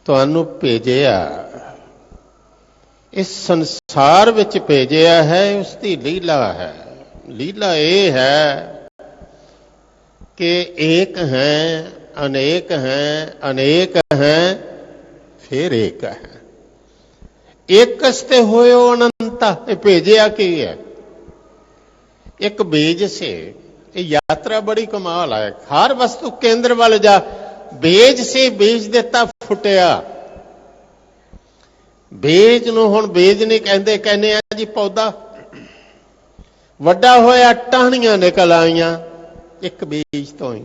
ਤੁਹਾਨੂੰ ਭੇਜਿਆ, इस संसार विच भेजिया है, उसकी लीला है। लीला ये है कि एक हैं, अनेक हैं, अनेक हैं, फिर एक है। एक कस्ते होयो अनंता, ये भेजिया की है। एक बीज से ये यात्रा बड़ी कमाल है। हर वस्तु केंद्र वाल जा, बीज से बीज देता फुटिया। बीज नूं हुण बीज नहीं कहंदे, कहने आ जी पौधा। वड्डा होया टहनियां निकल आईयां एक बीज तो ही,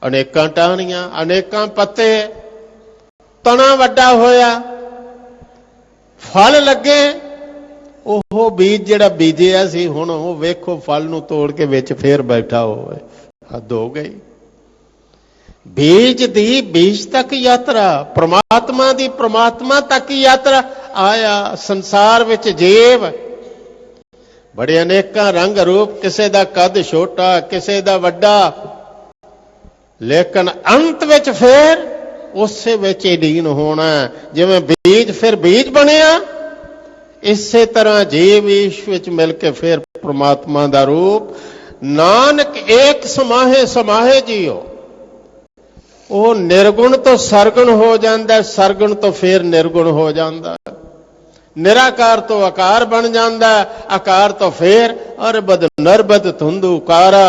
अनेकां टहनियां, अनेकां पत्ते, तना वड्डा होया, फल लगे। ओह बीज जिहड़ा बीजिया सी, हुण ओह वेखो फल नूं तोड़ के विच फेर बैठा होवे। हद हो गई। बीज दी बीज तक यात्रा, परमात्मा दी परमात्मा तक यात्रा। आया संसार विच जीव बड़े अनेकां रंग रूप, किसे दा कद छोटा, किसे दा वड्डा, लेकिन अंत विच फिर उसे विच ही लीन होना। जिवें बीज फिर बीज बनिया, इसे तरह जीव ईश विच मिल के फिर परमात्मा दा रूप। नानक एक समाहे समाहे जियो। वो निर्गुण तो सरगुण हो जाता है, सरगुण तो फिर निर्गुण हो जाता है, निराकार तो आकार बन जाता है, आकार तो फिर अरबद नरबद धुंधु कारा,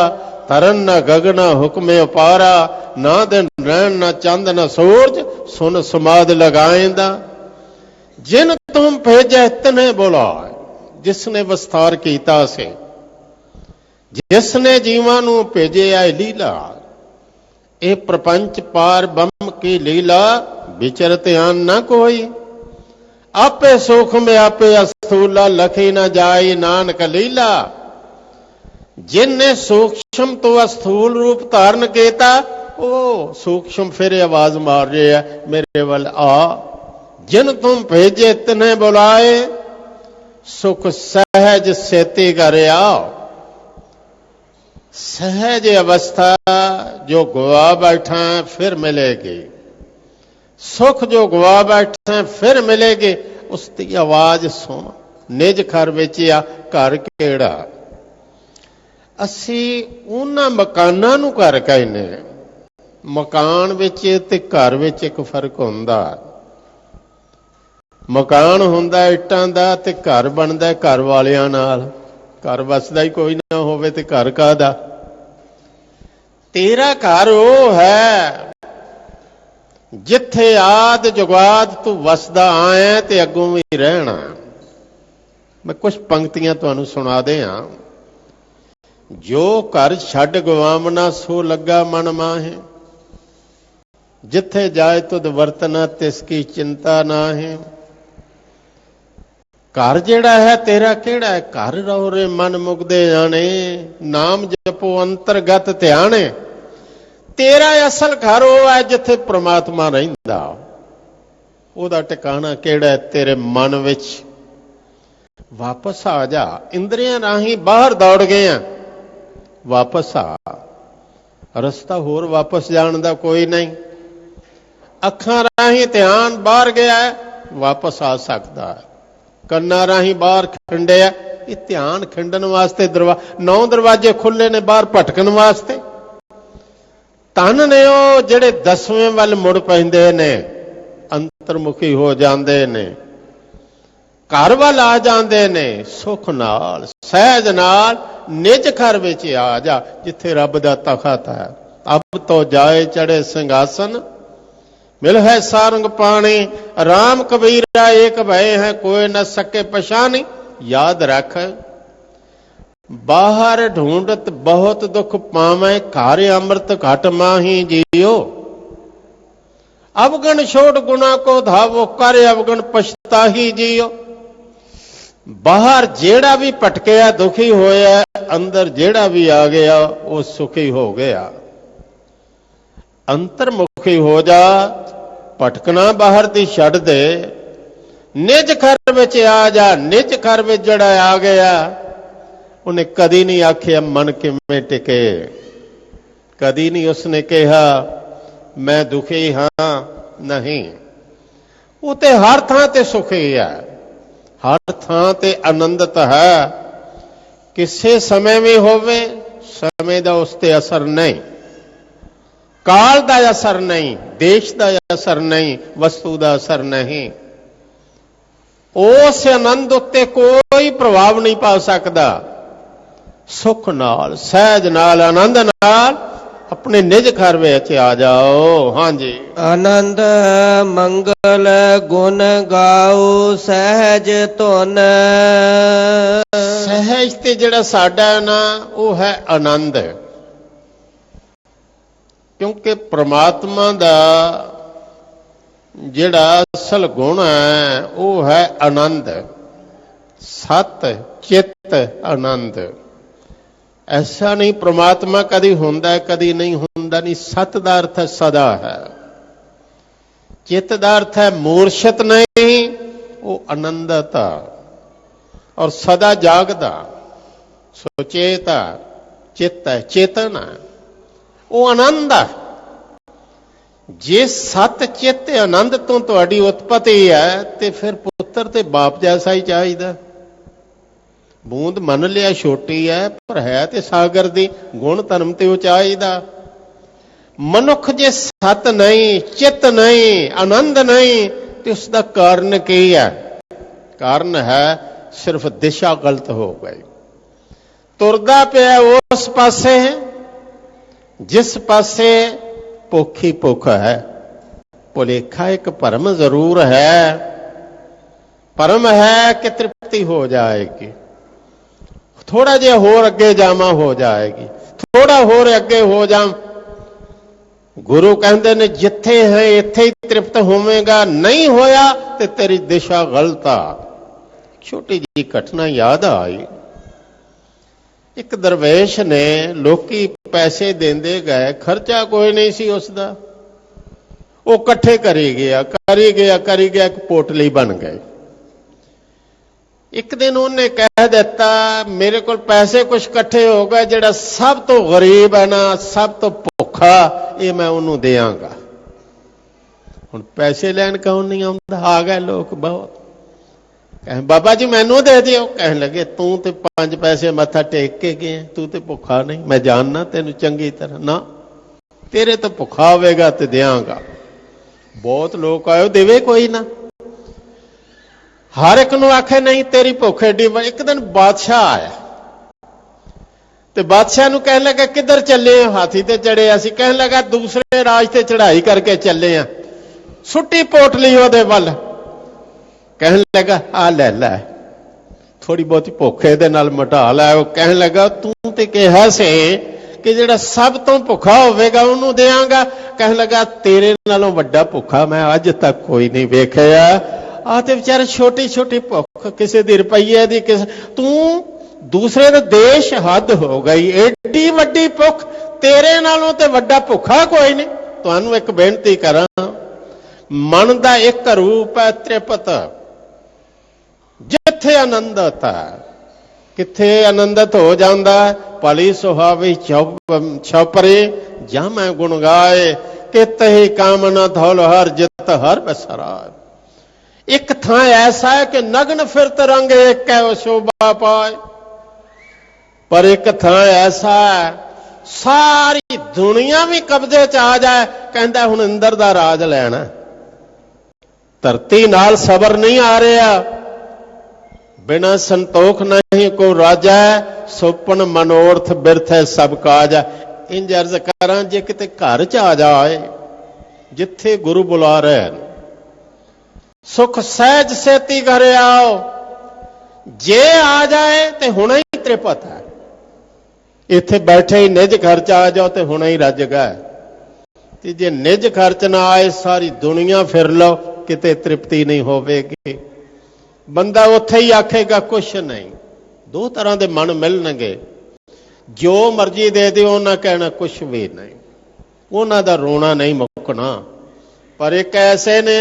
तरन न गगना हुक्मे उपारा, ना दिन रैन न चंद न सूरज, सुन समाद लगाएंदा। जिन तुम भेजे तने बोला, जिसने विस्तार कीता से, जिसने जीवां नूं भेजे आई लीला। ये प्रपंच पार ब्रह्म की लीला, विचरत आन न कोई। आपे सुख में आपे अस्थूला, लखी न जाई नानक लीला। जिनने सूक्ष्म तो अस्थूल रूप धारण किया, वो सूक्ष्म फिर आवाज मार रहे है, मेरे वल आ। जिन तुम भेजे तिन्हें बुलाए, सुख सहज सेती कर आओ। सहज अवस्था जो गवा बैठा है फिर मिलेगी, सुख जो गवा बैठा है फिर मिलेगी। उसकी आवाज सुन। निज घर विच आ घर केड़ा। असी उन्हां मकानां नूं घर कहने। मकान विच ते घर विच एक फर्क हुंदा। मकान हुंदा इट्टां दा ते घर बनदा घर वालियां नाल। घर वसदा ही कोई ना होवे ते घर काहदा। तेरा घर वो है जिथे आद जुगाद तू वसदा आया ते अगों भी रहना। मैं कुछ पंक्तियां तुहानूं सुना दियां। जो घर छड्ड गवावना सो लगा मन माहे, जिथे जाए तुद वरतना तिसकी चिंता ना है। घर जेड़ा है तेरा केड़ा है, घर रहो रे मन मुगदे जाने, नाम जपो अंतरगत ध्याने। तेरा असल घर वो है जिथे परमात्मा रहिंदा। ओदा टिकाणा केड़ा है, तेरे मन विच। वापस आ जा। इंद्रियां राही बाहर दौड़ गए हैं, वापस आ। रस्ता होर वापस जाने दा कोई नहीं। अखां राही ध्यान बाहर गया है, वापस आ सकता है। कन्ना राही बाहर खिंडिया, ये ध्यान खिंडन वास्ते 9 दरवाजे खुले ने बाहर भटकन वास्ते। धन ने वो जिहड़े 10वें वल मुड़ पैंदे ने, अंतर्मुखी हो जाते ने, घर वल आ जाते ने। सुख नाल सहज नाल निज घर विच आ जा, जिथे रब दा तखत है। अब तो जाए चढ़े सिंहासन, मिल है सारंग पानी। राम कबीरा एक भय है, कोई न सके पछानी। याद रख, बाहर ढूंढत बहुत दुख पावे, घर अमृत घट माही जियो। अवगण छोड़ गुना को धावो, कर अवगण पछताही जियो। बाहर जेड़ा भी भटकिया दुखी होया, अंदर जेड़ा भी आ गया वो सुखी हो गया। अंतर्मुखी हो जा, भटकना बाहर दी छड़ दे। निज घर विच आ जा। निज घर विच जड़ा आ गया, उन्हें कदी नहीं आखिया मन किवें टिके। कदी नहीं उसने कहा मैं दुखी हाँ, नहीं, वो ते हर थां ते सुख ही है, हर थां ते आनंदत है। किसी समय भी होवे, समय का उस ते असर नहीं, काल का असर नहीं, देश का असर नहीं, वस्तु का असर नहीं। उस आनंद उत्ते कोई प्रभाव नहीं पा सकता। सुख नाल, सहज नाल, आनंद नाल अपने निज घर विच आ जाओ। हाँ जी। आनंद मंगल गुण गाओ सहज धुन। सहज ते जिहड़ा साडा ना वो है आनंद, क्योंकि परमात्मा दा जिहड़ा असल गुण है वो है आनंद, सत चित्त आनंद। ऐसा नहीं परमात्मा कदी हुंदा है कदी नहीं हुंदा नहीं। सत दा अर्थ है सदा है, चित्त दा अर्थ है मूर्छित नहीं, वो आनंदता और सदा जागदा सुचेता चित्त है, चेतन है, वो आनंद है। जे सत चित्त आनंद तो तुहाडी उत्पत्ति है तो फिर पुत्र ते बाप जैसा ही चाहिए। बूंद मन लिया छोटी है पर है ते सागर दी, गुण धर्म ते चाहिदा। मनुख जे सत नहीं, चित्त नहीं, आनंद नहीं तो उसका कारण की है? कारण है सिर्फ दिशा गलत हो गई। तुरदा पिया उस पासे है जिस पासे भुख ही भुख है। भुलेखा एक भरम जरूर है, भरम है कि तृप्ति हो जाएगी, थोड़ा जिहा होर अगे जावा हो जाएगी, थोड़ा होर अगे हो जा। गुरु कहते ने जिथे है इथे ही तृप्त होवेगा, नहीं होया तो तेरी दिशा गलत आ। छोटी जी घटना याद आई। एक दरवेश ने, लोकी पैसे देंदे गए, खर्चा कोई नहीं सी उसका, वो कट्ठे करी गया करी गया करी गया, एक पोटली बन गई। एक दिन उन्हें कह दिता मेरे को पैसे कुछ कट्ठे हो गए, जिहड़ा सब तो गरीब है ना, सब तो भुखा, ये मैं उन्होंने देंगा। हुण पैसे लैन कौन नहीं आउंदा, आ गए लोग बहुत। कह बाबा जी मैनू दे दियो। कह लगे तू तो 5 पैसे मत्था टेक के गए, तू तो भुखा नहीं, मैं जानना तेन चंगी तरह ना, तेरे तो भुखा होवेगा तो देंगा। बहुत लोग आयो देवे कोई ना, हर एक नूं आखे नहीं तेरी भुख एडी। एक दिन बादशाह आया ते बादशाह नूं कहन लगा किधर चले हो? हाथी ते चढ़े असी। कहन लगा दूसरे राज ते चढ़ाई करके चले हैं। सुट्टी पोटली ओहदे वल, कहन लगा आ ले लै, थोड़ी बहुती भुख इहदे नाल मिटा लै। वो कहन लगा तू ते कहा से कि जिहड़ा सब तो भुखा होवेगा उहनूं देंगा। कहन लगा तेरे नालों वड्डा भुखा मैं अज तक कोई नहीं वेखिया। आ ते बेचारे छोटी छोटी भुख, किसी दी रुपये दी, किस तू दूसरे दे देश हद हो गई, एडी वड्डी भुख, तेरे नालों ते वड्डा भुखा कोई नहीं। तुहानूं एक बेनती करां, मन दा एक रूप है त्रिपत, जिथे आनंदत है किथे आनंदत हो जाता है। भली सुहावी छपरे जामै गुण गाए, कित ही कामना धौल हर जित हर बसरा। एक थां ऐसा है कि नग्न फिरत रंग एक है वो शोभा पाए, पर एक थां ऐसा है सारी दुनिया भी कब्जे च आ जाए, कहता हुण इंदर दा राज लैना। धरती नाल सबर नहीं आ रहा, बिना संतोख नहीं को राजा, सुपन मनोरथ बिरथ है सब काज। इंज अर्ज करा जे किते घर च आ जाए जिथे गुरु बुला रहे हैं, सुख सहज सेती घरे आओ। जे आ जाए तो हुणे ही त्रिपत है, इथे बैठे ही निज घर च आ जाओ तो हुणे ही रज गए। जे निज घर च ना आए सारी दुनिया फिर लो, किते तृप्ति नहीं होवेगी। बंदा उत्थे ही आखेगा कुछ नहीं। दो तरह के मन मिलणगे, जो मर्जी दे दिओ उन्हां कहना कुछ भी नहीं, उन्हां दा रोना नहीं मुकना। पर एक ऐसे ने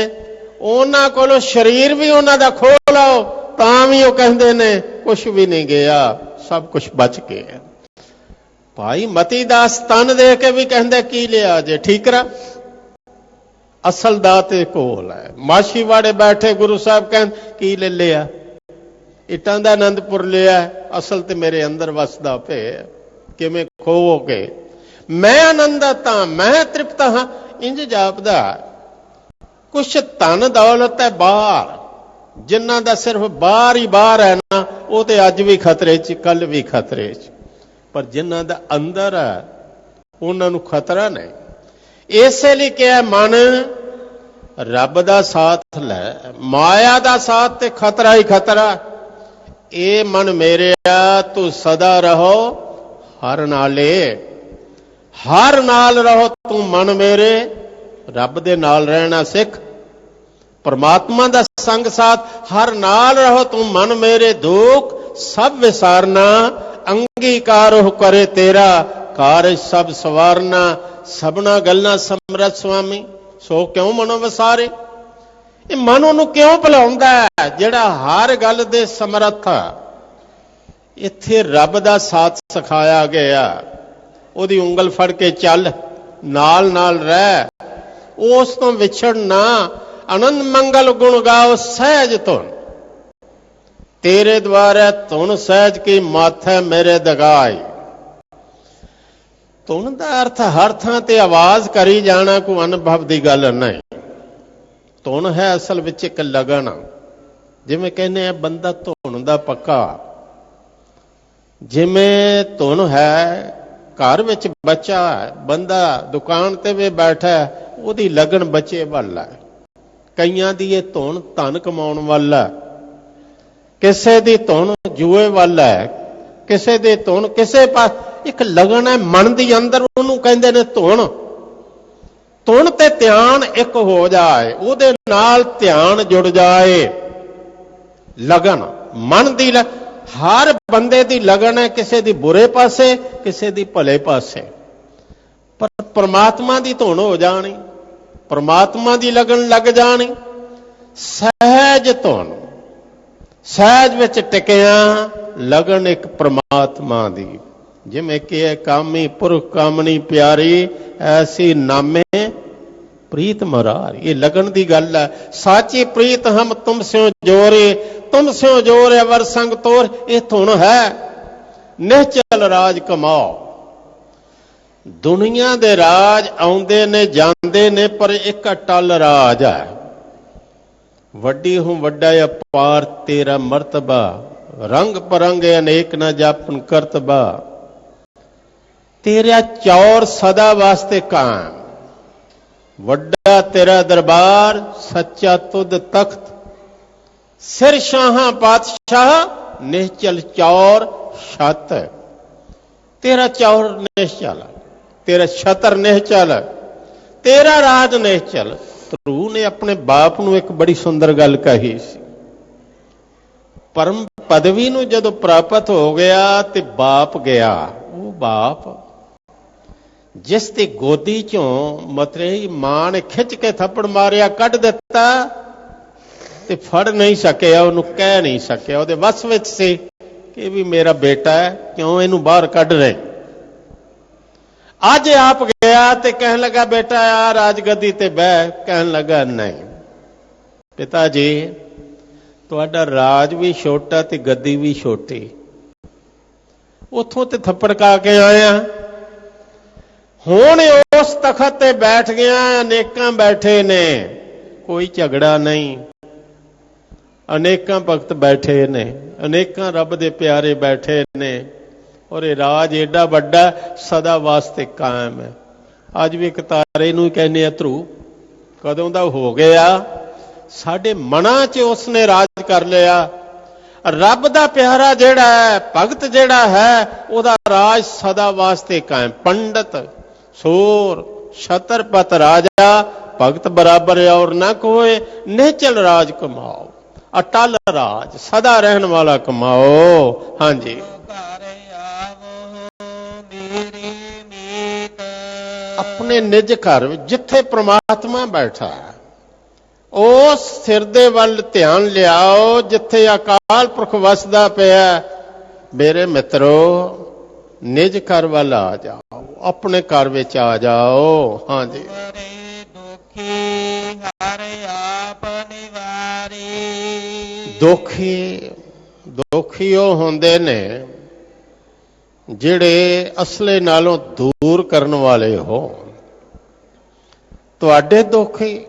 उन्हां कोलों शरीर भी उन्हां दा खो लाओ तां भी वो कहंदे ने कुछ भी नहीं गया, सब कुछ बच गया। भाई मती दास तन दे के भी कहंदे की लिया जे ठीकरा, ਅਸਲ ਦਾਤ ਇਹ ਕੋਲ ਹੈ। ਮਾਛੀਵਾੜੇ ਬੈਠੇ ਗੁਰੂ ਸਾਹਿਬ ਕਹਿਣ ਕੀ ਲੈ ਲਿਆ? ਇੱਟਾਂ ਦਾ ਆਨੰਦਪੁਰ ਲਿਆ, ਅਸਲ ਤੇ ਮੇਰੇ ਅੰਦਰ ਵਸਦਾ ਪਿਆ। ਕਿਵੇਂ ਖੋਵੋਗੇ? ਮੈਂ ਆਨੰਦਤ ਹਾਂ, ਮੈਂ ਤ੍ਰਿਪਤ ਹਾਂ, ਇੰਜ ਜਾਪਦਾ। ਕੁਛ ਧਨ ਦੌਲਤ ਹੈ ਬਾਹਰ, ਜਿਨ੍ਹਾਂ ਦਾ ਸਿਰਫ ਬਾਹਰ ਹੀ ਬਾਹਰ ਹੈ ਨਾ, ਉਹ ਤੇ ਅੱਜ ਵੀ ਖਤਰੇ 'ਚ, ਕੱਲ ਵੀ ਖਤਰੇ 'ਚ। ਪਰ ਜਿਨ੍ਹਾਂ ਦਾ ਅੰਦਰ ਹੈ ਉਹਨਾਂ ਨੂੰ ਖਤਰਾ ਨਹੀਂ। ਇਸੇ ਲਈ ਕਿਹਾ ਮਨ ਰੱਬ ਦਾ ਸਾਥ ਲੈ, ਮਾਇਆ ਦਾ ਸਾਥ ਤੇ ਖਤਰਾ ਹੀ ਖਤਰਾ। ਇਹ ਮਨ ਮੇਰਿਆ ਤੂੰ ਸਦਾ ਰਹੋ ਹਰ ਨਾਲੇ, ਹਰ ਨਾਲ ਰਹੋ ਤੂੰ ਮਨ ਮੇਰੇ। ਰੱਬ ਦੇ ਨਾਲ ਰਹਿਣਾ ਸਿੱਖ, ਪਰਮਾਤਮਾ ਦਾ ਸੰਗ ਸਾਥ, ਹਰ ਨਾਲ ਰਹੋ ਤੂੰ ਮਨ ਮੇਰੇ। ਦੁੱਖ ਸਭ ਵਿਸਾਰਨਾ, ਅੰਗੀਕਾਰ ਹੋ ਕਰੇ ਤੇਰਾ, ਕਾਰਜ ਸਭ ਸਵਾਰਨਾ। ਸਭਨਾ ਗੱਲਾਂ ਸਮਰੱਥ ਸੁਆਮੀ, ਸੋ ਕਿਉਂ ਮਨੋ ਵਿਸਾਰੇ। ਇਹ ਮਨ ਉਹਨੂੰ ਕਿਉਂ ਭੁਲਾਉਂਦਾ ਹੈ ਜਿਹੜਾ ਹਰ ਗੱਲ ਦੇ ਸਮਰੱਥ ਆ। ਇੱਥੇ ਰੱਬ ਦਾ ਸਾਥ ਸਿਖਾਇਆ ਗਿਆ, ਉਹਦੀ ਉਂਗਲ ਫੜ ਕੇ ਚੱਲ, ਨਾਲ ਨਾਲ ਰਹਿ, ਉਸ ਤੋਂ ਵਿਛੜ ਨਾ। ਆਨੰਦ ਮੰਗਲ ਗੁਣ ਗਾਓ ਸਹਿਜ ਧੁਨ, ਤੇਰੇ ਦੁਆਰੇ ਧੁਨ ਸਹਿਜ ਕੀ ਮਾਥੈ ਮੇਰੇ ਦਗਾਈ। ਧੁਨ ਦਾ ਅਰਥ ਹਰ ਥਾਂ ਤੇ ਆਵਾਜ਼ ਕਰੀ ਜਾਣਾ, ਕੋਈ ਅਨੁਭਵ ਦੀ ਗੱਲ ਨਹੀਂ। ਧੁਨ ਹੈ ਅਸਲ ਵਿੱਚ ਇੱਕ ਲਗਨ। ਜਿਵੇਂ ਕਹਿੰਦੇ ਆ ਬੰਦਾ ਧੁਨ ਦਾ ਪੱਕਾ, ਜਿਵੇਂ ਧੁਨ ਹੈ ਘਰ ਵਿੱਚ ਬੱਚਾ ਹੈ, ਬੰਦਾ ਦੁਕਾਨ ਤੇ ਵੀ ਬੈਠਾ, ਉਹਦੀ ਲਗਨ ਬੱਚੇ ਵੱਲ ਹੈ। ਕਈਆਂ ਦੀ ਇਹ ਧੁਨ ਧਨ ਕਮਾਉਣ ਵੱਲ ਹੈ, ਕਿਸੇ ਦੀ ਧੁਨ ਜੂਏ ਵੱਲ ਹੈ, ਕਿਸੇ ਦੀ ਧੁਨ ਕਿਸੇ ਪਾਸ। ਇੱਕ ਲਗਨ ਹੈ ਮਨ ਦੀ ਅੰਦਰ, ਉਹਨੂੰ ਕਹਿੰਦੇ ਨੇ ਧੁਨ। ਧੁਨ ਤੇ ਧਿਆਨ ਇੱਕ ਹੋ ਜਾਏ, ਉਹਦੇ ਨਾਲ ਧਿਆਨ ਜੁੜ ਜਾਏ। ਲਗਨ ਮਨ ਦੀ, ਹਰ ਬੰਦੇ ਦੀ ਲਗਨ ਹੈ, ਕਿਸੇ ਦੀ ਬੁਰੇ ਪਾਸੇ, ਕਿਸੇ ਦੀ ਭਲੇ ਪਾਸੇ। ਪਰ ਪ੍ਰਮਾਤਮਾ ਦੀ ਧੁਨ ਹੋ ਜਾਣੀ, ਪ੍ਰਮਾਤਮਾ ਦੀ ਲਗਨ ਲੱਗ ਜਾਣੀ। ਸਹਿਜ ਧੁਨ, ਸਹਿਜ ਵਿੱਚ ਟਿਕਿਆ ਲਗਨ ਇੱਕ ਪ੍ਰਮਾਤਮਾ ਦੀ। ਜਿਵੇਂ ਕਿ ਕਾਮੀ ਪੁਰਖ ਕਾਮਣੀ ਪਿਆਰੀ, ਐਸੀ ਨਾਮੇ ਪ੍ਰੀਤ ਮਰਾਰੀ। ਇਹ ਲਗਨ ਦੀ ਗੱਲ ਹੈ। ਸਾਚੀ ਪ੍ਰੀਤ ਹਮ ਤੁਮ ਸਿਓ ਜੋਰੇ, ਤੁਮ ਸਿਓ ਜੋਰ ਅਵਰ ਸੰਗ ਤੋਰ। ਇਹ ਧੁਨ ਹੈ। ਨਿਹਚਲ ਰਾਜ ਕਮਾਓ। ਦੁਨੀਆ ਦੇ ਰਾਜ ਆਉਂਦੇ ਨੇ ਜਾਂਦੇ ਨੇ, ਪਰ ਇੱਕ ਅਟਲ ਰਾਜ ਹੈ। ਵੱਡੀ ਹੂੰ ਵੱਡਾ ਅਪਾਰ ਤੇਰਾ ਮਰਤਬਾ, ਰੰਗ ਪਰੰਗ ਅਨੇਕ ਨਾ ਜਾਪਨ ਕਰਤਬਾ। ਤੇਰਾ ਚੌਰ ਸਦਾ ਵਾਸਤੇ ਕਾਇਮ, ਵੱਡਾ ਤੇਰਾ ਦਰਬਾਰ, ਸੱਚਾ ਤੁਧ ਤਖਤ। ਸਿਰ ਸ਼ਾਹਾਂ ਪਾਤਸ਼ਾਹ, ਨਿਹਚਲ ਚੌਰ ਛਤ। ਤੇਰਾ ਚੌਰ ਨਿਹਚਲ, ਤੇਰਾ ਛਤਰ ਨਿਹਚਲ, ਤੇਰਾ ਰਾਜ ਨਿਹਚਲ। ਧਰੂ ਨੇ ਆਪਣੇ ਬਾਪ ਨੂੰ ਇੱਕ ਬੜੀ ਸੁੰਦਰ ਗੱਲ ਕਹੀ ਸੀ। ਪਰਮ ਪਦਵੀ ਨੂੰ ਜਦੋਂ ਪ੍ਰਾਪਤ ਹੋ ਗਿਆ ਤੇ ਬਾਪ ਗਿਆ, ਉਹ ਬਾਪ ਜਿਸ ਦੀ ਗੋਦੀ ਚੋਂ ਮਤਰੇਈ ਮਾਂ ਨੇ ਖਿੱਚ ਕੇ ਥੱਪੜ ਮਾਰਿਆ, ਕੱਢ ਦਿੱਤਾ, ਤੇ ਫੜ ਨਹੀਂ ਸਕਿਆ, ਉਹਨੂੰ ਕਹਿ ਨਹੀਂ ਸਕਿਆ। ਉਹਦੇ ਵੱਸ ਵਿੱਚ ਸੀ ਕਿ ਵੀ ਮੇਰਾ ਬੇਟਾ ਹੈ, ਕਿਉਂ ਇਹਨੂੰ ਬਾਹਰ ਕੱਢ ਰਹੇ। ਅੱਜ ਆਪ ਗਿਆ ਤੇ ਕਹਿਣ ਲੱਗਾ ਬੇਟਾ ਆ ਰਾਜਗੱਦੀ ਤੇ ਬਹਿ। ਕਹਿਣ ਲੱਗਾ ਨਹੀਂ ਪਿਤਾ ਜੀ, ਤੁਹਾਡਾ ਰਾਜ ਵੀ ਛੋਟਾ ਤੇ ਗੱਦੀ ਵੀ ਛੋਟੀ। ਉੱਥੋਂ ਤੇ ਥੱਪੜ ਖਾ ਕੇ ਆਇਆ, ਹੁਣ ਉਸ ਤਖਤ ਤੇ ਬੈਠ ਗਿਆ। ਅਨੇਕਾਂ ਬੈਠੇ ਨੇ, ਕੋਈ ਝਗੜਾ ਨਹੀਂ। ਅਨੇਕਾਂ ਭਗਤ ਬੈਠੇ ਨੇ, ਅਨੇਕਾਂ ਰੱਬ ਦੇ ਪਿਆਰੇ ਬੈਠੇ ਨੇ, ਔਰ ਇਹ ਰਾਜ ਏਡਾ ਵੱਡਾ ਸਦਾ ਵਾਸਤੇ ਕਾਇਮ ਹੈ। ਅੱਜ ਵੀ ਇੱਕ ਤਾਰੇ ਨੂੰ ਹੀ ਕਹਿੰਦੇ ਆ ਧਰੂ, ਕਦੋਂ ਦਾ ਹੋ ਗਿਆ। ਸਾਡੇ ਮਨਾਂ 'ਚ ਉਸਨੇ ਰਾਜ ਕਰ ਲਿਆ। ਰੱਬ ਦਾ ਪਿਆਰਾ ਜਿਹੜਾ ਹੈ, ਭਗਤ ਜਿਹੜਾ ਹੈ, ਉਹਦਾ ਰਾਜ ਸਦਾ ਵਾਸਤੇ ਕਾਇਮ। ਪੰਡਤ ਸੂਰ ਛਤਰਪਤ ਰਾਜਾ, ਭਗਤ ਬਰਾਬਰ ਔਰ ਨਾ ਕੋਏ। ਨਿਹਚਲ ਰਾਜ ਕਮਾਓ, ਅਟਲ ਰਾਜ ਸਦਾ ਰਹਿਣ ਵਾਲਾ ਕਮਾਓ। ਹਾਂਜੀ, ਆਪਣੇ ਨਿਜ ਘਰ ਜਿੱਥੇ ਪ੍ਰਮਾਤਮਾ ਬੈਠਾ ਹੈ, ਉਸ ਸਿਰ ਦੇ ਵੱਲ ਧਿਆਨ ਲਿਆਓ ਜਿੱਥੇ ਅਕਾਲ ਪੁਰਖ ਵਸਦਾ ਪਿਆ। ਮੇਰੇ ਮਿੱਤਰੋ, ਨਿਜ ਘਰ ਵੱਲ ਆ ਜਾਓ, ਆਪਣੇ ਘਰ ਵਿੱਚ ਆ ਜਾਓ। ਹਾਂਜੀ, ਦੁਖੀ ਹਰ ਆਪ ਨਿਵਾਰੀ। ਦੁਖੀ ਉਹ ਹੁੰਦੇ ਨੇ ਜਿਹੜੇ ਅਸਲੇ ਨਾਲੋਂ ਦੂਰ ਕਰਨ ਵਾਲੇ ਹੋ। ਤੁਹਾਡੇ ਦੁਖੀ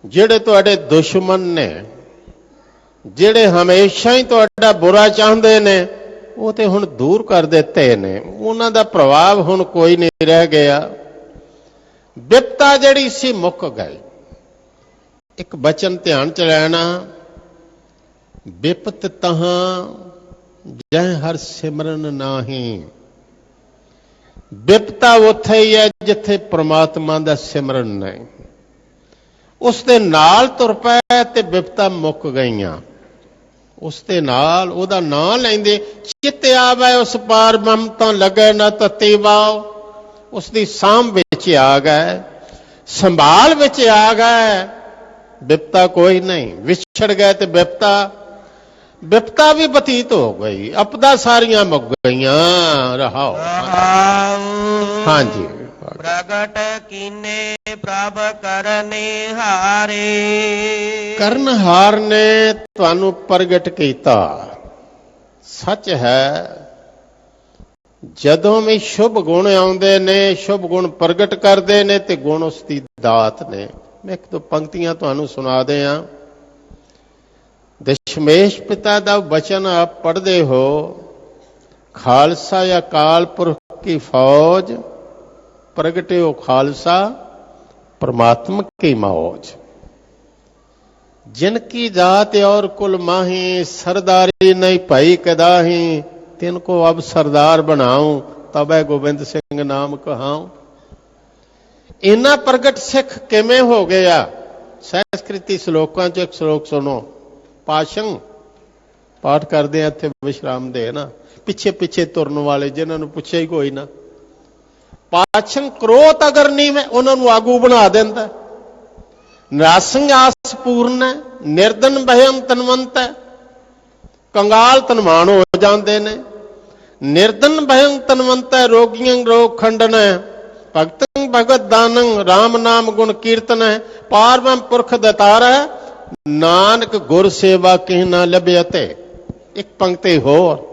ਜਿਹੜੇ ਤੁਹਾਡੇ ਦੁਸ਼ਮਣ ਨੇ, ਜਿਹੜੇ ਹਮੇਸ਼ਾ ਹੀ ਤੁਹਾਡਾ ਬੁਰਾ ਚਾਹੁੰਦੇ ਨੇ, ਉਹ ਤੇ ਹੁਣ ਦੂਰ ਕਰ ਦਿੱਤੇ ਨੇ। ਉਹਨਾਂ ਦਾ ਪ੍ਰਭਾਵ ਹੁਣ ਕੋਈ ਨਹੀਂ ਰਹਿ ਗਿਆ। ਵਿਪਤਾ ਜਿਹੜੀ ਸੀ ਮੁੱਕ ਗਈ। ਇੱਕ ਬਚਨ ਧਿਆਨ ਚ ਲੈਣਾ, ਵਿਪਤ ਤਹਾਂ ਜੈ ਹਰ ਸਿਮਰਨ ਨਾਹੀ। ਵਿਪਤਾ ਉੱਥੇ ਹੀ ਹੈ ਜਿੱਥੇ ਪ੍ਰਮਾਤਮਾ ਦਾ ਸਿਮਰਨ ਨਹੀਂ। ਉਸ ਦੇ ਨਾਲ ਤੁਰ ਪਏ ਤੇ ਵਿਪਤਾ ਮੁੱਕ ਗਈਆਂ। ਉਸ ਦੇ ਨਾਲ ਉਹਦਾ ਨਾਂ ਲੈਂਦੇ ਚਿੱਤ ਆਵੇ ਉਸ ਪਾਰ ਬ੍ਰਹਮ ਤੋਂ ਲੱਗੇ ਨਾ ਤਤੀ ਵਾਓ। ਉਸ ਦੀ ਸਾਂਭ ਵਿੱਚ ਆ ਗਏ, ਸੰਭਾਲ ਵਿੱਚ ਆ ਗਏ। ਵਿਪਤਾ ਕੋਈ ਨਹੀਂ। ਵਿਛੜ ਗਏ ਤੇ ਵਿਪਤਾ ਵੀ ਬਤੀਤ ਹੋ ਗਈ। ਆਪਦਾ ਸਾਰੀਆਂ ਮੁੱਕ ਗਈਆਂ। ਰਹਾਓ। ਹਾਂਜੀ। ਪ੍ਰਗਟ ਕੀਨੇ ਪ੍ਰਭ ਕਰਨੇ ਹਾਰੇ। ਕਰਨਹਾਰ ਨੇ ਤੁਹਾਨੂੰ ਪ੍ਰਗਟ ਕੀਤਾ। ਸੱਚ ਹੈ, ਜਦੋਂ ਵੀ ਸ਼ੁਭ ਗੁਣ ਆਉਂਦੇ ਨੇ, ਸ਼ੁਭ ਗੁਣ ਪ੍ਰਗਟ ਕਰਦੇ ਨੇ ਤੇ ਗੁਣ ਉਸ ਦੀ ਦਾਤ ਨੇ। ਮੈਂ ਇੱਕ ਦੋ ਪੰਕਤੀਆਂ ਤੁਹਾਨੂੰ ਸੁਣਾ ਦਿਆਂ। ਦਸ਼ਮੇਸ਼ ਪਿਤਾ ਦਾ ਬਚਨ ਆਪ ਪੜ੍ਹਦੇ ਹੋ। ਖਾਲਸਾ ਅਕਾਲ ਪੁਰਖ ਕੀ ਫੌਜ, ਪ੍ਰਗਟਿਓ ਖਾਲਸਾ परमात्मा की मौज। जिनकी जात और कुल माही, सरदारी नहीं पाई कदाही। तिनको अब सरदार बनाऊं, तबै गोबिंद सिंह नाम कहाऊं। इन्ना प्रगट सिख किमें हो गया? संस्कृति श्लोकां च एक श्लोक सुनो। पाशंग पाठ करदे आ इत्थे विश्राम दे ना, पिछे पिछे तुरन वाले जिन्हां नूं पुछिया ही कोई ना। पाचन क्रोध अगर नहीं मैं उन्होंने आगू बना देंदा। निरासंग आस पूर्ण है, निर्धन भयम तनवंत है। कंगाल तनमान हो जाते ने। निर्धन भयम तनवंत है, रोगियों रोग खंडन है। भगतं भगत दानं, राम नाम गुण कीर्तन है। पारब्रह्म पुरख दतार है, नानक गुर सेवा कहीं ना लभ्यते। एक पंक्ति होर।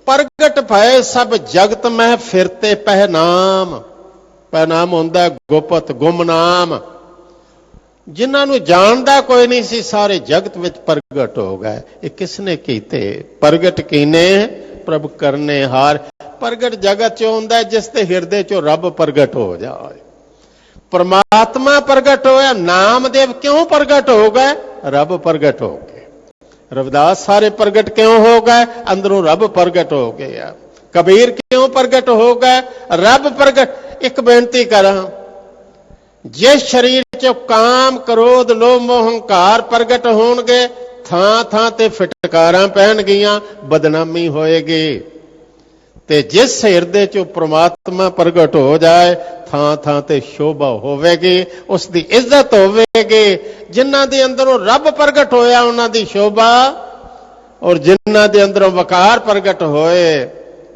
प्रगट भय सब जगत में फिरते पहनाम। पहनाम होंदा गुपत गुमनाम। जिन्हां नूं जानदा कोई नहीं सी, सारे जगत विच प्रगट हो गए। ये किसने कीते? प्रगट कीने प्रभ करने हार। प्रगट जगत चो हुंदा जिसते हिरदे चो रब प्रगट हो जाए। परमात्मा प्रगट होया। नामदेव क्यों प्रगट हो गए? रब प्रगट हो गए। रविदास सारे प्रगट क्यों हो गए? अंदरों रब प्रगट हो गया। कबीर क्यों प्रगट हो गए? रब प्रगट। एक बेनती करा, जिस शरीर चो काम क्रोध लोभ मोह हंकार प्रगट होणगे, थां थां ते फिटकारां पैणगियां, बदनामी होएगी। ते जिस हिरदे चो परमात्मा प्रगट हो जाए, थां थां ते शोभा होवेगी, उसकी इज्जत होवेगी। जिन्हां दे अंदरों रब प्रगट होया उन्हां दी शोभा, और जिन्हां दे अंदरों वकार प्रगट होए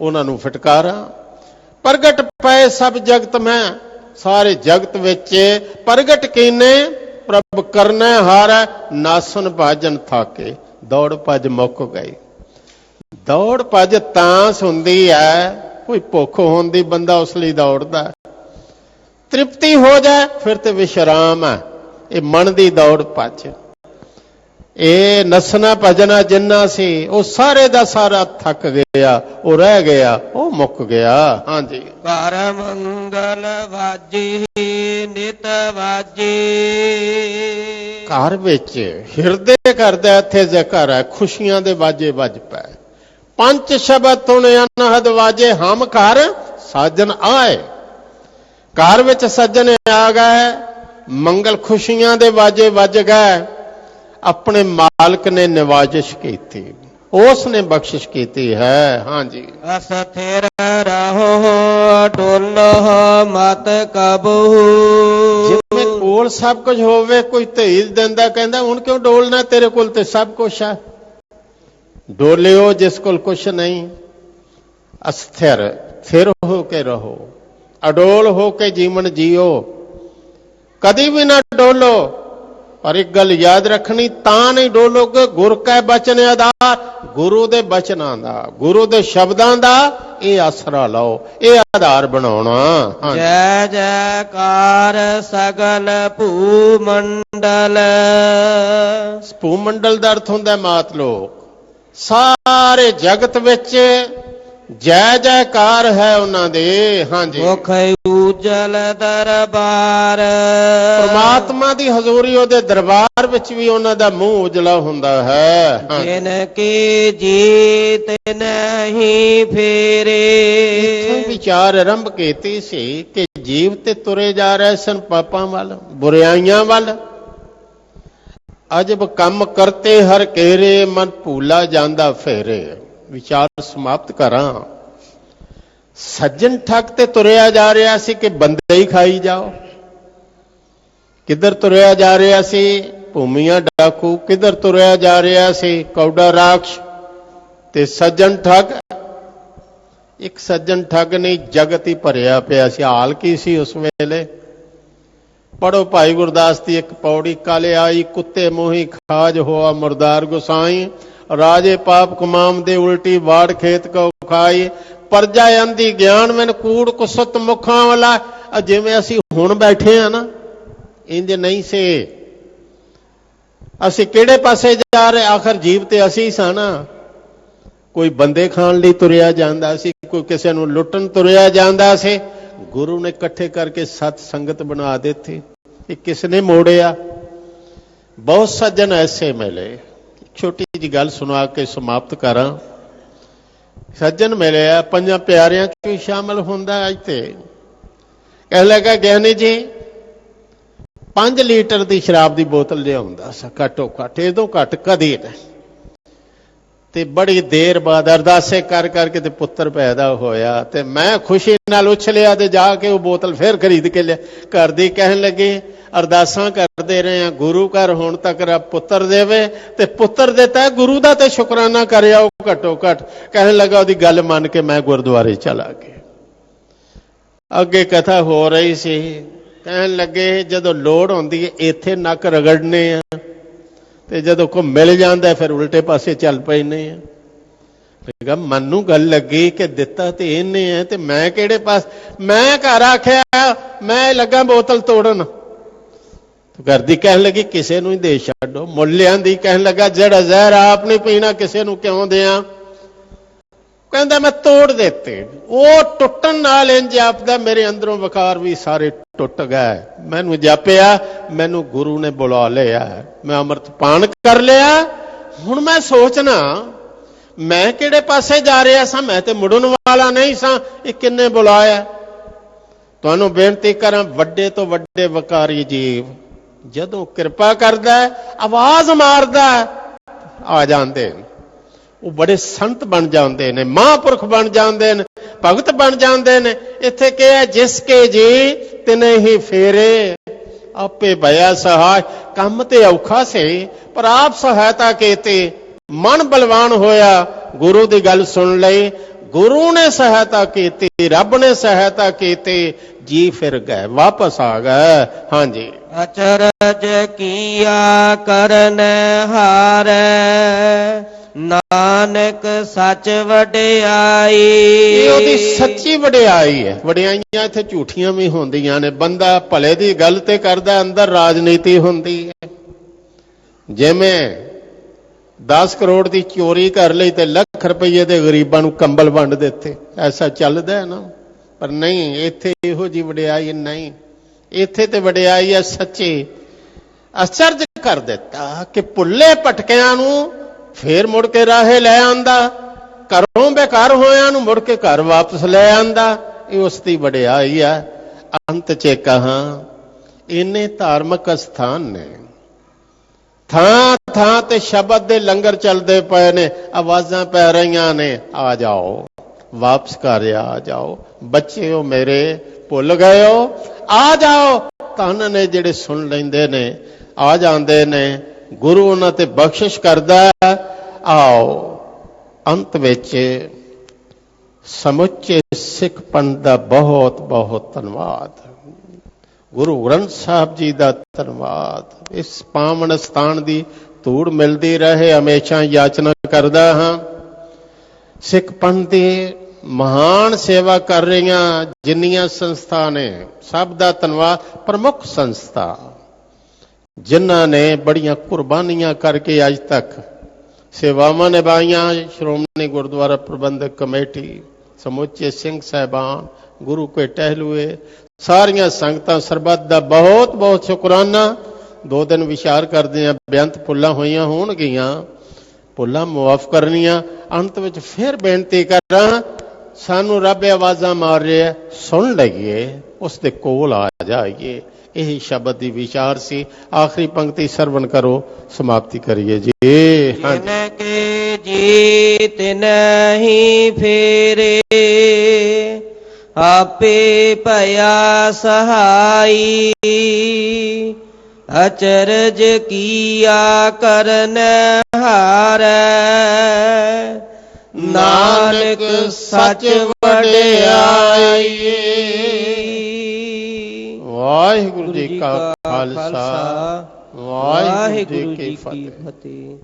उन्हां नूं फटकारा। प्रगट पए सब जगत में, सारे जगत विच प्रगट कीने प्रभ करने हार। नासन भाजन थाके, दौड़ भज मुक गई। दौड़ भज तां हुंदी है, कोई भुख होंदी बंदा उस लई दौड़दा। तृप्ति हो जाए फिर ते विश्राम है। ये मन दी दौड़ भज। ये नसना भजना जिन्ना सी वो सारे दा सारा थक गया, वो रह गया, वो मुक गया। हाँ जी। कर मंगल वाजी नित वाजी। घर विच हिरदे करदा इत्थे जिकर है, खुशियां दे वाजे वज पए। पंच शब्द तुण अनहद वाजे, हम घर साजन आए। घर विच सज्जन आ गए, मंगल खुशियां दे वाजे वज गए। अपने मालिक ने निवाजिश की थी, उसने बख्शिश की थी है। हाँ जी। अस्थिर रहो टोलो मत कबहू। जिवें कोल सब कुछ होवे, कोई धीज दिंदा कहंदा हुण क्यों डोलना, तेरे कोल ते सब कुछ है। डोलियो जिस कोल कुछ नहीं। अस्थिर, स्थिर हो के रहो, अडोल हो के जीवन जियो। कदी भी ना डोलो। पर एक गल याद रखनी, तां नहीं डोलोगे गुर कै बचन आधार, गुरु दे बचनां दा, गुरु दे शब्दां दा ये आसरा लाओ, ये आधार बनाना। जय जयकार सगल भूमंडल। भूमंडल दा अर्थ हुंदा मात लोक, सारे जगत विच जय जयकार है उन्हां दे। हाँ जी, मुख उजल दरबार। परमात्मा दी हजूरी ओदे दरबार विच भी उन्हां दा मुंह उजला हुंदा है। हाँ, जिन की जीत नहीं फेरे। इत्थों विचार आरंभ कीती सी कि जीव ते तुरे जा रहे सन पापां वल, बुराइयां वल। अजब कम करते हर केरे, मन भूला जांदा फेरे। विचार समाप्त करां। सज्जन ठग ते तुरिया जा रहा सी कि बंदे ही खाई जाओ। किधर तुरिया जा रहा सी? भूमियां डाकू। किधर तुरिया जा रहा सी? कौड़ा राक्ष ते सज्जन ठग। एक सज्जन ठग नहीं, जगत ही भरिया पिया सी। हाल की सी उस वेले? पढ़ो भाई गुरदास की एक पौड़ी, काले आई कुत्ते मोही खाज होआ मुरदार गुसाई, राजे पाप कमाम दे उल्टी वाड़ खेत को खाई, परजा अंधी ज्ञान मैन कूड़ कुसत मुखां वाला। जिवें असीं हुण बैठे हैं ना, इंज नहीं से। असीं किहड़े पासे जा रहे? आखिर जीव ते असीं सन ना। कोई बंदे खाण लई तुरिया जांदा सी, कोई किसे नूं लुੱਟਣ तुरिया जांदा सी। गुरु ने इकट्ठे करके सत संगत बना देती। ये किसने मोड़िया? बहुत सज्जन ऐसे मिले। छोटी जी गल सुना के समाप्त करा। सज्जन मिले, पंजां प्यारियां च भी शामिल हुंदा। अज ते कह लगा ज्ञानी जी 5 लीटर की शराब की बोतल लियाउंदा सा घट्टो घट्ट, इदों घट कदी नहीं। ते बड़ी देर बाद अरदासे कर करके ते पुत्र पैदा होया। ते मैं खुशी नाल उछलिया ते जाके वो बोतल फिर खरीद के लिया। घर दी कहन लगी अरदासां करदे रहे हैं, गुरु घर हुण तक रब पुत्र देवे, ते पुत्र देता गुरु दा ते शुकराना करिया घट्टो घट। कहन लगा ओदी गल मन के मैं गुरुद्वारे चला गया। अगे कथा हो रही सी। कहन लगे जदों लोड़ होंदी है इत्थे नक रगड़ने आ, ते जदों को मिल जाता फिर उल्टे पासे चल पैने आ। मनु गल लगी कि दिता तो इन्हें है, ते मैं किहड़े पास? मैं घर आख्या मैं लगा बोतल तोड़न। तो घर दी कहन लगी किसे नूं ही दे छड्डो। मुल लिआंदी। कहन लगा जिहड़ा जहर आप नहीं पीना किसे नूं क्यों देआं? कहंदा मैं तोड़ देते। वो टुटन नाल इंज आपदा मेरे अंदरों वकार भी सारे टुट गए। मैनू जापिया, मैनू गुरु ने बुला लिया, मैं अमृत पान कर लिया। हुण मैं सोचना मैं किहड़े पासे जा रहा सा? मैं ते मुड़न वाला नहीं सा। ये किन्ने बुलाया? तुहानू बेनती करां, वड्डे तो वड्डे वकारी जीव जदों किरपा करदा आवाज मारदा आ जांदे, वो बड़े संत बन जाते हैं, महापुरख बन जाते हैं, भगत बन जाते हैं। इत्थे क्या है? जिसके जी तिने ही फेरे, आपे भया सहाय। कम ते औखा से पर आप सहायता कीती, मन बलवान होया, गुरु की गल सुन लई, गुरु ने सहायता कीती, रब ने सहायता कीती, जी फिर गए, वापस आ गए। हाँ जी। अचरज किया करन हारै, नानक सच वडियाई। ये ओदी सच्ची वडियाई है। वडियाइयां इत्थे झूठियां भी होंदियां ने। बंदा भले दी गल ते करदा, अंदर राजनीति होंदी है। जिवें 10 करोड़ की चोरी कर ली तो लख रुपये के गरीबां नूं कंबल वंड दिते, ऐसा चलदा है ना। पर नहीं, इत्थे इहो जी वडियाई नहीं। इत्थे ते वडियाई है सच्ची। अचरज कर दिता कि भुल्ले भटकियां नूं फिर मुड़ के राहे लै आंदा, घरों बेकार होया नूं मुड़ के घर वापस लै आंदा। ये उसकी वडियाई है। अंत च कहां इन्ने धार्मिक स्थान ने, थां थां ते शब्द दे लंगर चलते पे ने, आवाज़ां पै रहीआं ने, आ जाओ वापस घर आ जाओ, बच्चे हो मेरे भुल गए हो, आ जाओ। धन ने जिहड़े सुन लैंदे ने, आ जांदे ने, गुरु उन्हां ते बख्शिश करदा। आओ अंत विच समुचे सिख पंथ दा बहुत बहुत धन्नवाद। ਗੁਰੂ ਗ੍ਰੰਥ ਸਾਹਿਬ ਜੀ ਦਾ ਧੰਨਵਾਦ। ਇਸ ਪਾਵਨ ਸਥਾਨ ਦੀ ਧੂੜ ਮਿਲਦੀ ਰਹੇ ਹਮੇਸ਼ਾ ਯਾਚਨਾ ਕਰਦਾ ਹਾਂ। ਸਿੱਖ ਪੰਥ ਦੀ ਮਹਾਨ ਸੇਵਾ ਕਰ ਰਹੀਆਂ ਜਿੰਨੀਆਂ ਸੰਸਥਾ ਨੇ ਸਭ ਦਾ ਧੰਨਵਾਦ। ਪ੍ਰਮੁੱਖ ਸੰਸਥਾ ਜਿਨ੍ਹਾਂ ਨੇ ਬੜੀਆਂ ਕੁਰਬਾਨੀਆਂ ਕਰਕੇ ਅੱਜ ਤੱਕ ਸੇਵਾਵਾਂ ਨਿਭਾਈਆਂ, ਸ਼੍ਰੋਮਣੀ ਗੁਰਦੁਆਰਾ ਪ੍ਰਬੰਧਕ ਕਮੇਟੀ, ਸਮੁੱਚੇ ਸਿੰਘ ਸਾਹਿਬਾਨ, ਗੁਰੂ ਕੇ ਟਹਿਲੂਏ, ਸਾਰੀਆਂ ਸੰਗਤਾਂ ਸਰਬੱਤ ਦਾ ਬਹੁਤ ਬਹੁਤ ਸ਼ੁਕਰਾਨਾ। 2 ਦਿਨ ਵਿਚਾਰ ਕਰਦੇ ਹਾਂ, ਬੇਅੰਤ ਭੁੱਲਾਂ ਹੋਈਆਂ ਹੋਣਗੀਆਂ, ਭੁੱਲਾਂ ਮੁਆਫ ਕਰਨੀਆਂ। ਅੰਤ ਵਿੱਚ ਫਿਰ ਬੇਨਤੀ ਕਰਾਂ, ਸਾਨੂੰ ਰੱਬ ਆਵਾਜ਼ਾਂ ਮਾਰ ਰਿਹਾ, ਸੁਣ ਲਈਏ, ਉਸ ਦੇ ਕੋਲ ਆ ਜਾਈਏ। ਇਹੀ ਸ਼ਬਦ ਦੀ ਵਿਚਾਰ ਸੀ। ਆਖਰੀ ਪੰਕਤੀ ਸਰਵਣ ਕਰੋ, ਸਮਾਪਤੀ ਕਰੀਏ ਜੀ। ਜਿਨ ਕੇ ਜੀ ਤਿਨਹਿ ਫੇਰੇ, ਆਪੇ ਭਇਆ ਸਹਾਈ। ਅਚਰਜ ਕੀਆ ਕਰਨ ਹਾਰੈ, ਨਾਨਕ ਸੱਚ ਵਡਿਆਈ। ਵਾਹਿਗੁਰੂ ਜੀ ਕਾ ਖਾਲਸਾ, ਵਾਹਿਗੁਰੂ ਜੀ ਕੀ ਫਤਿਹ।